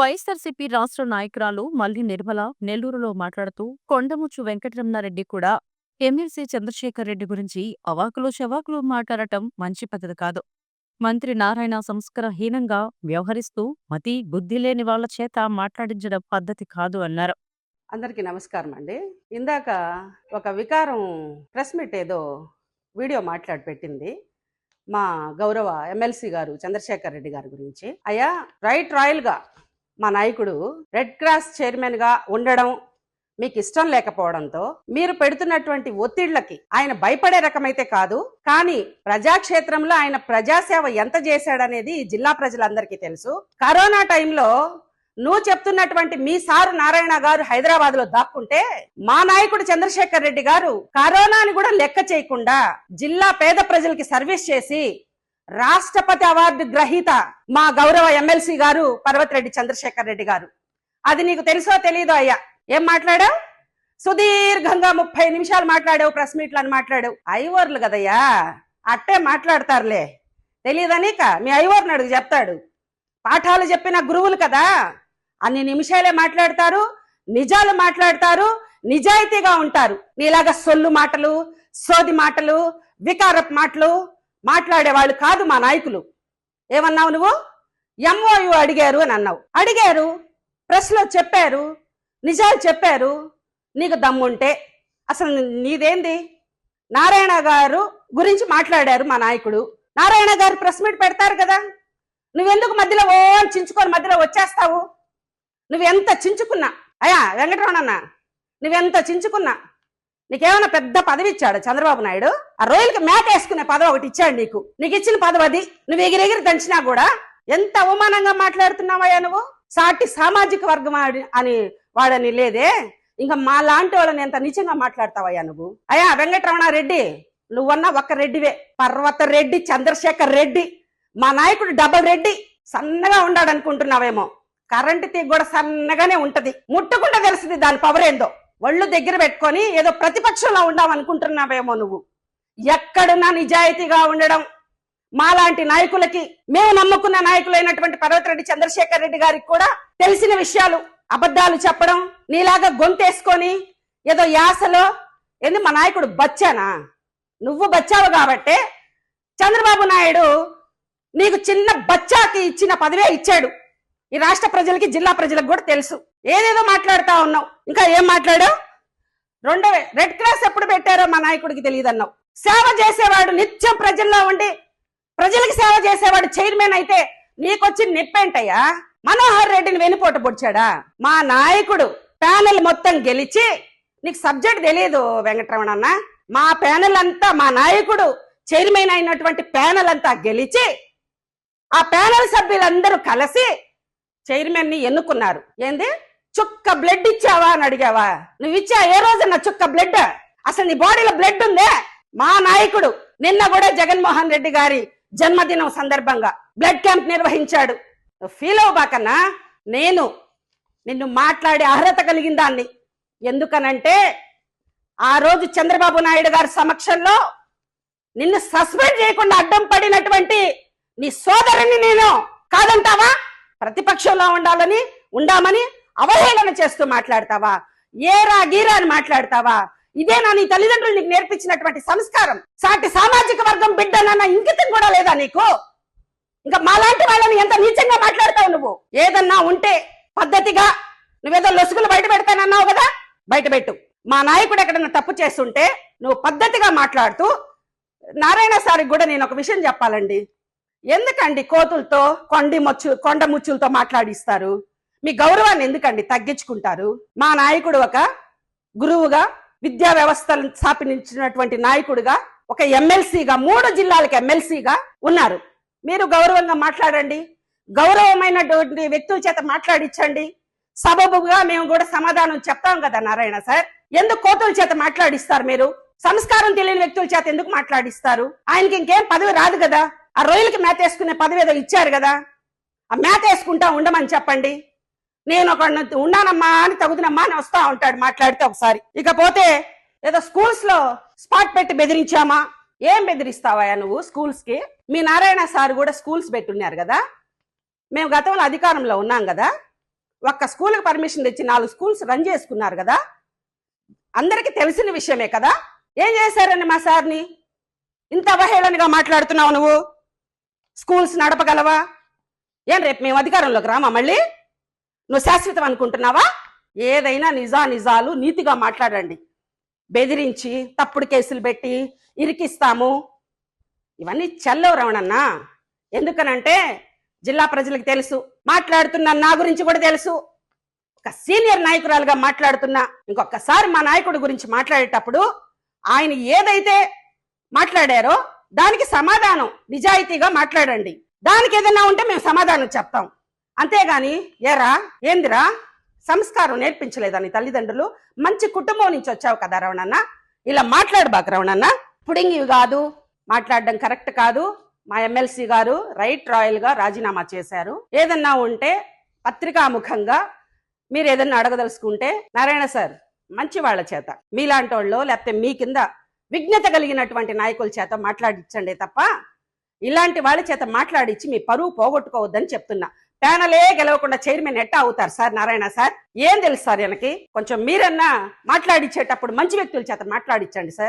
వైఎస్ఆర్సీపీ రాష్ట్ర నాయకురాలు మల్లి నిర్మల నెల్లూరులో మాట్లాడుతూ కొండముచ్చు వెంకటరమణారెడ్డి కూడా ఎమ్మెల్సీ చంద్రశేఖర్ రెడ్డి గురించి అవాకులు చవాకులు మాట్లాడటం మంచి పద్ధతి కాదు. మంత్రి నారాయణ సంస్కారహీనంగా వ్యవహరిస్తూ మతి బుద్ధి లేని వాళ్ల చేత మాట్లాడించడం పద్ధతి కాదు అన్నారు. అందరికీ నమస్కారం అండి. ఇందాక ఒక వికారం ప్రెస్ మీట్ ఏదో వీడియో మాట్లాడి పెట్టింది మా గౌరవ ఎమ్మెల్సీ గారు చంద్రశేఖర్ రెడ్డి గారి గురించి. అయ్యా, రాయల్గా మా నాయకుడు రెడ్ క్రాస్ చైర్మన్ గా ఉండడం మీకు ఇష్టం లేకపోవడంతో మీరు పెడుతున్నటువంటి ఒత్తిళ్లకి ఆయన భయపడే రకమైతే కాదు, కానీ ప్రజాక్షేత్రంలో ఆయన ప్రజాసేవ ఎంత చేశాడనేది జిల్లా ప్రజలందరికీ తెలుసు. కరోనా టైంలో నువ్వు చెప్తున్నటువంటి మీ సారు నారాయణ గారు హైదరాబాద్ లో దాక్కుంటే మా నాయకుడు చంద్రశేఖర్ రెడ్డి గారు కరోనాని కూడా లెక్క చేయకుండా జిల్లా పేద ప్రజలకి సర్వీస్ చేసి రాష్ట్రపతి అవార్డు గ్రహీత మా గౌరవ ఎమ్మెల్సీ గారు పర్వతిరెడ్డి చంద్రశేఖర్ రెడ్డి గారు. అది నీకు తెలుసో తెలీదో అయ్యా? ఏం మాట్లాడావు? సుదీర్ఘంగా 30 నిమిషాలు మాట్లాడావు, ప్రెస్ మీట్లను మాట్లాడావు. ఐవర్లు కదయ్యా, అట్టే మాట్లాడతారులే. తెలియదనిక మీ ఐవర్ని అడుగు, చెప్తాడు. పాఠాలు చెప్పిన గురువులు కదా, అన్ని నిమిషాలే మాట్లాడతారు, నిజాలు మాట్లాడతారు, నిజాయితీగా ఉంటారు. నీలాగా సొల్లు మాటలు, సోది మాటలు, వికారపు మాటలు మాట్లాడేవాళ్ళు కాదు మా నాయకులు. ఏమన్నావు నువ్వు? ఎంఓయు అడిగారు అని అన్నావు. అడిగారు, ప్రెస్ లో చెప్పారు, నిజాలు చెప్పారు. నీకు దమ్ముంటే అసలు నీదేంది? నారాయణ గారు గురించి మాట్లాడారు మా నాయకుడు. నారాయణ గారు ప్రెస్ మీట్ పెడతారు కదా, నువ్వెందుకు మధ్యలో చించుకొని మధ్యలో వచ్చేస్తావు? నువ్వెంత చించుకున్నా అయ్యా వెంకటరమణ, నువ్వెంత చించుకున్నా నీకేమైనా పెద్ద పదవి ఇచ్చాడు చంద్రబాబు నాయుడు? ఆ రొయ్యలకి మేత వేసుకునే పదవి ఒకటి ఇచ్చాడు నీకు. నీకు ఇచ్చిన పదవి అది. నువ్వు ఎగిరెగిరి దంచినా కూడా ఎంత అవమానంగా మాట్లాడుతున్నావయ్యా నువ్వు. సాటి సామాజిక వర్గం అని వాడని లేదే, ఇంకా మా లాంటి వాళ్ళని ఎంత నిజంగా మాట్లాడతావయ్యా నువ్వు? అయ్యా వెంకటరమణారెడ్డి, నువ్వన్నా ఒక్క రెడ్డివే. పర్వత రెడ్డి చంద్రశేఖర్ రెడ్డి మా నాయకుడు డబల్ రెడ్డి. సన్నగా ఉండాడు అనుకుంటున్నావేమో, కరెంటు తీగ కూడా సన్నగానే ఉంటది, ముట్టుకుంటే తెలుస్తుంది దాని పవర్ ఏందో. ఒళ్ళు దగ్గర పెట్టుకొని ఏదో ప్రతిపక్షంలో ఉండామనుకుంటున్నావేమో నువ్వు. ఎక్కడున్నా నిజాయితీగా ఉండడం మాలాంటి నాయకులకి, మేము నమ్ముకున్న నాయకులైనటువంటి పర్వతిరెడ్డి చంద్రశేఖర్ రెడ్డి గారికి కూడా తెలిసిన విషయాలు. అబద్ధాలు చెప్పడం, నీలాగా గొంతేసుకొని ఏదో యాసలో ఏంది మా నాయకుడు బచ్చానా? నువ్వు బచ్చావు కాబట్టే చంద్రబాబు నాయుడు నీకు చిన్న బచ్చాకి ఇచ్చిన పదవే ఇచ్చాడు. ఈ రాష్ట్ర ప్రజలకి, జిల్లా ప్రజలకు కూడా తెలుసు. ఏదేదో మాట్లాడుతా ఉన్నావు. ఇంకా ఏం మాట్లాడావు? రెడ్ క్రాస్ ఎప్పుడు పెట్టారో మా నాయకుడికి తెలియదన్నావు. సేవ చేసేవాడు, నిత్యం ప్రజల్లో ఉండి ప్రజలకు సేవ చేసేవాడు చైర్మన్ అయితే నీకొచ్చి నిప్పేంటయ్యా? మనోహర్ రెడ్డిని వెనుపోటు పొడిచాడా? మా నాయకుడు ప్యానెల్ మొత్తం గెలిచి, నీకు సబ్జెక్ట్ తెలియదు వెంకటరమణ. మా ప్యానెల్ అంతా, మా నాయకుడు చైర్మన్ అయినటువంటి ప్యానెల్ అంతా గెలిచి, ఆ ప్యానెల్ సభ్యులందరూ కలిసి చైర్మన్ ని ఎన్నుకున్నారు. ఏంది, చుక్క బ్లడ్ ఇచ్చావా అని అడిగావా? నువ్వు ఇచ్చా ఏ రోజన్నా చుక్క బ్లడ్? అసలు నీ బాడీలో బ్లడ్ ఉందే? మా నాయకుడు నిన్న కూడా జగన్మోహన్ రెడ్డి గారి జన్మదినం సందర్భంగా బ్లడ్ క్యాంప్ నిర్వహించాడు. ఫీల్ అవ్వబాకన్నా, నేను నిన్ను మాట్లాడే అర్హత కలిగిన దాన్ని. ఎందుకనంటే ఆ రోజు చంద్రబాబు నాయుడు గారి సమక్షంలో నిన్ను సస్పెండ్ చేయకుండా అడ్డం పడినటువంటి నీ సోదరుని నేను కాదంటావా? ప్రతిపక్షంలో ఉండామని అవహేళన చేస్తూ మాట్లాడతావా? ఏరా గీరా అని మాట్లాడతావా? ఇదేనా నీ తల్లిదండ్రులు నీకు నేర్పించినటువంటి సంస్కారం? సాటి సామాజిక వర్గం బిడ్డనన్న ఇంకితం కూడా లేదా నీకు? ఇంకా మాలాంటి వాళ్ళని ఎంత నీచంగా మాట్లాడతావు నువ్వు? ఏదన్నా ఉంటే పద్ధతిగా, నువ్వేదో లొసుగులు బయట పెడతానన్నావు కదా, బయట పెట్టు. మా నాయకుడు ఎక్కడన్నా తప్పు చేస్తుంటే నువ్వు పద్ధతిగా మాట్లాడుతూ. నారాయణ సారికి కూడా నేను ఒక విషయం చెప్పాలండి. ఎందుకండి కోతులతో కొండ ముచ్చులతో మాట్లాడిస్తారు? మీ గౌరవాన్ని ఎందుకండి తగ్గించుకుంటారు? మా నాయకుడు ఒక గురువుగా, విద్యా వ్యవస్థను స్థాపించినటువంటి నాయకుడుగా, ఒక ఎమ్మెల్సీగా, 3 జిల్లాలకు ఎమ్మెల్సీగా ఉన్నారు. మీరు గౌరవంగా మాట్లాడండి, గౌరవమైనటువంటి వ్యక్తుల చేత మాట్లాడించండి. సబబుగా మేము కూడా సమాధానం చెప్తాం కదా నారాయణ సార్. ఎందుకు కోతుల చేత మాట్లాడిస్తారు? మీరు సంస్కారం తెలియని వ్యక్తుల చేత ఎందుకు మాట్లాడిస్తారు? ఆయనకి ఇంకేం పదవి రాదు కదా. ఆ రొయ్యలకి మేత వేసుకునే పదవి ఏదో ఇచ్చారు కదా, ఆ మేత వేసుకుంటా ఉండమని చెప్పండి. నేను ఒక ఉన్నానమ్మా అని, తగుదనమ్మా అని వస్తా ఉంటాడు మాట్లాడితే ఒకసారి. ఇకపోతే ఏదో స్కూల్స్ లో స్పాట్ పెట్టి బెదిరించామా? ఏం బెదిరిస్తావా నువ్వు స్కూల్స్ కి? మీ నారాయణ సార్ కూడా స్కూల్స్ పెట్టున్నారు కదా, మేము గతంలో అధికారంలో ఉన్నాం కదా, ఒక్క స్కూల్కి పర్మిషన్ తెచ్చి 4 స్కూల్స్ రన్ చేసుకున్నారు కదా, అందరికీ తెలిసిన విషయమే కదా. ఏం చేశారని మా సార్ని ఇంత అవహేళనగా మాట్లాడుతున్నావు నువ్వు? స్కూల్స్ నడపగలవా? ఏం రేపు మేము అధికారంలోకి రామా మళ్ళీ? నువ్వు శాశ్వతం అనుకుంటున్నావా? ఏదైనా నిజాలు నీతిగా మాట్లాడండి. బెదిరించి తప్పుడు కేసులు పెట్టి ఇరికిస్తాము ఇవన్నీ చెల్లవు రమణన్నా. ఎందుకనంటే జిల్లా ప్రజలకు తెలుసు, మాట్లాడుతున్న నా గురించి కూడా తెలుసు. ఒక సీనియర్ నాయకురాలుగా మాట్లాడుతున్నా. ఇంకొకసారి మా నాయకుడి గురించి మాట్లాడేటప్పుడు ఆయన ఏదైతే మాట్లాడారో దానికి సమాధానం నిజాయితీగా మాట్లాడండి. దానికి ఏదైనా ఉంటే మేము సమాధానం చెప్తాం. అంతేగాని ఏరా ఏందిరా సంస్కారం నేర్పించలేదా నీ తల్లిదండ్రులు? మంచి కుటుంబం నుంచి వచ్చావు కదా రమణన్న, ఇలా మాట్లాడబాక రమణన్న. పుడింగివి కాదు, మాట్లాడడం కరెక్ట్ కాదు. మా ఎమ్మెల్సీ గారు రాయల్ గా రాజీనామా చేశారు. ఏదన్నా ఉంటే పత్రికాముఖంగా మీరు ఏదన్నా అడగదలుచుకుంటే నారాయణ సార్ మంచి వాళ్ళ చేత, మీలాంటి వాళ్ళు లేకపోతే మీ కింద విజ్ఞత కలిగినటువంటి నాయకుల చేత మాట్లాడించండి తప్ప ఇలాంటి వాళ్ళ చేత మాట్లాడించి మీ పరువు పోగొట్టుకోవద్దని చెప్తున్నా. ప్యానలే గెలవకుండా చైర్మన్ ఎట్టా అవుతారు సార్ నారాయణ సార్? ఏం తెలుసు సార్? వెనక్కి కొంచెం మీరన్నా మాట్లాడించేటప్పుడు మంచి వ్యక్తుల చేత మాట్లాడించండి సార్.